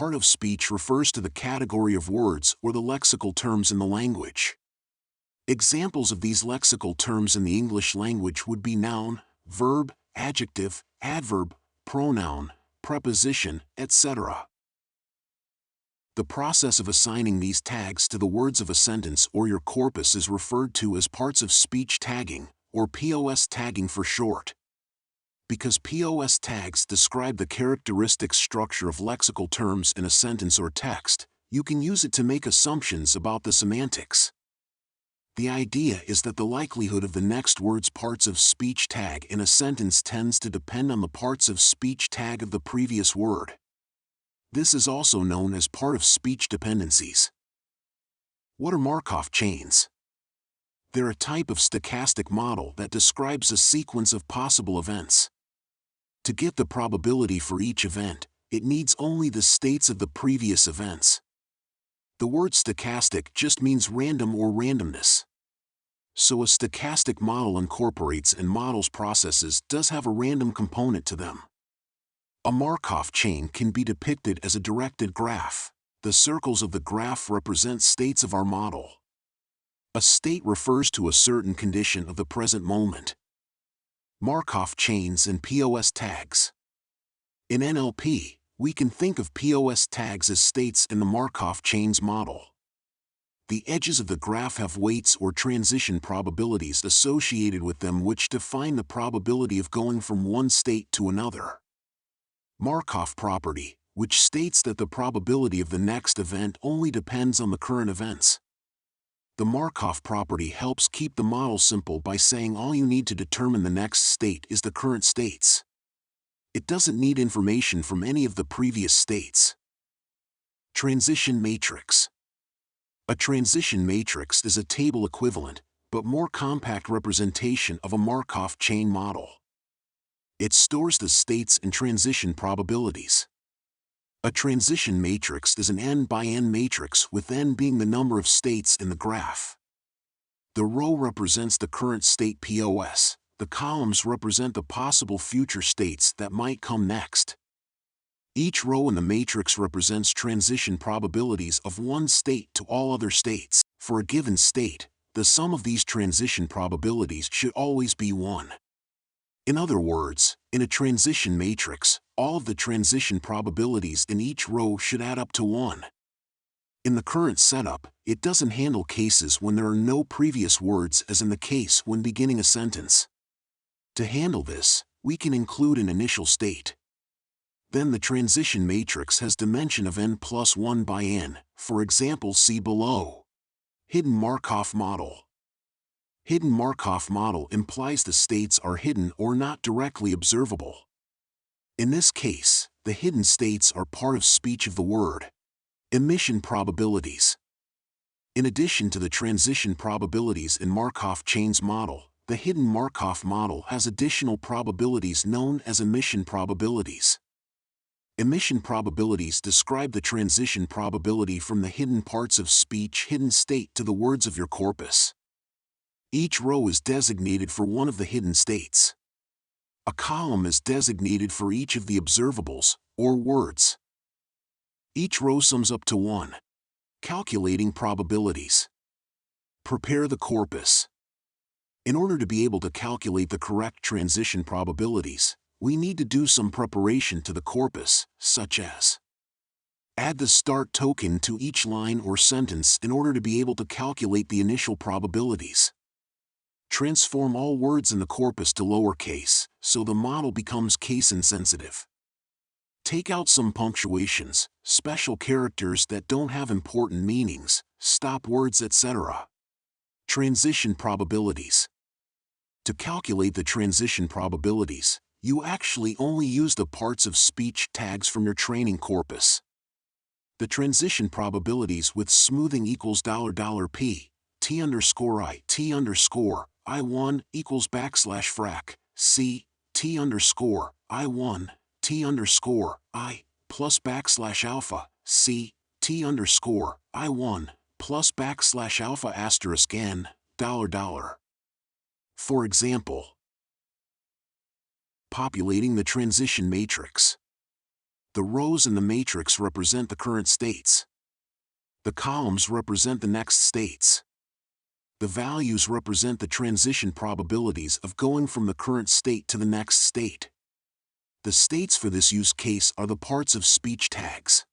part of speech refers to the category of words or the lexical terms in the language. Examples of these lexical terms in the English language would be noun, verb, adjective, adverb, pronoun, preposition, etc. The process of assigning these tags to the words of a sentence or your corpus is referred to as parts of speech tagging, or PoS tagging for short. Because PoS tags describe the characteristic structure of lexical terms in a sentence or text, you can use it to make assumptions about the semantics. The idea is that the likelihood of the next word's parts of speech tag in a sentence tends to depend on the parts of speech tag of the previous word. This is also known as part of speech dependencies. What are Markov chains? They're a type of stochastic model that describes a sequence of possible events. To get the probability for each event, it needs only the states of the previous events. The word stochastic just means random or randomness. So a stochastic model incorporates and models processes does have a random component to them. A Markov chain can be depicted as a directed graph. The circles of the graph represent states of our model. A state refers to a certain condition of the present moment. Markov chains and PoS tags. In NLP, we can think of PoS tags as states in the Markov chains model. The edges of the graph have weights or transition probabilities associated with them which define the probability of going from one state to another. Markov property, which states that the probability of the next event only depends on the current events. The Markov property helps keep the model simple by saying all you need to determine the next state is the current states. It doesn't need information from any of the previous states. Transition matrix. A transition matrix is a table equivalent, but more compact representation of a Markov chain model. It stores the states and transition probabilities. A transition matrix is an n by n matrix with n being the number of states in the graph. The row represents the current state PoS. The columns represent the possible future states that might come next. Each row in the matrix represents transition probabilities of one state to all other states. For a given state, the sum of these transition probabilities should always be 1. In other words, in a transition matrix, all of the transition probabilities in each row should add up to 1. In the current setup, it doesn't handle cases when there are no previous words as in the case when beginning a sentence. To handle this, we can include an initial state. Then the transition matrix has dimension of n plus 1 by n, for example see below. Hidden Markov model. Hidden Markov model implies the states are hidden or not directly observable. In this case, the hidden states are part of speech of the word. Emission probabilities. In addition to the transition probabilities in Markov chains model, the hidden Markov model has additional probabilities known as emission probabilities. Emission probabilities describe the transition probability from the hidden parts of speech hidden state to the words of your corpus. Each row is designated for one of the hidden states. A column is designated for each of the observables, or words. Each row sums up to 1. Calculating probabilities. Prepare the corpus. In order to be able to calculate the correct transition probabilities, we need to do some preparation to the corpus, such as add the start token to each line or sentence in order to be able to calculate the initial probabilities. Transform all words in the corpus to lowercase, so the model becomes case-insensitive. Take out some punctuations, special characters that don't have important meanings, stop words, etc. Transition probabilities. To calculate the transition probabilities, you actually only use the parts of speech tags from your training corpus. The transition probabilities with smoothing equals $p, t underscore I, t underscore I1 equals backslash frac, c, t underscore I1, t underscore I, plus backslash alpha, c, t underscore I1, plus backslash alpha asterisk n, $. For example, populating the transition matrix. The rows in the matrix represent the current states. The columns represent the next states. The values represent the transition probabilities of going from the current state to the next state. The states for this use case are the parts of speech tags.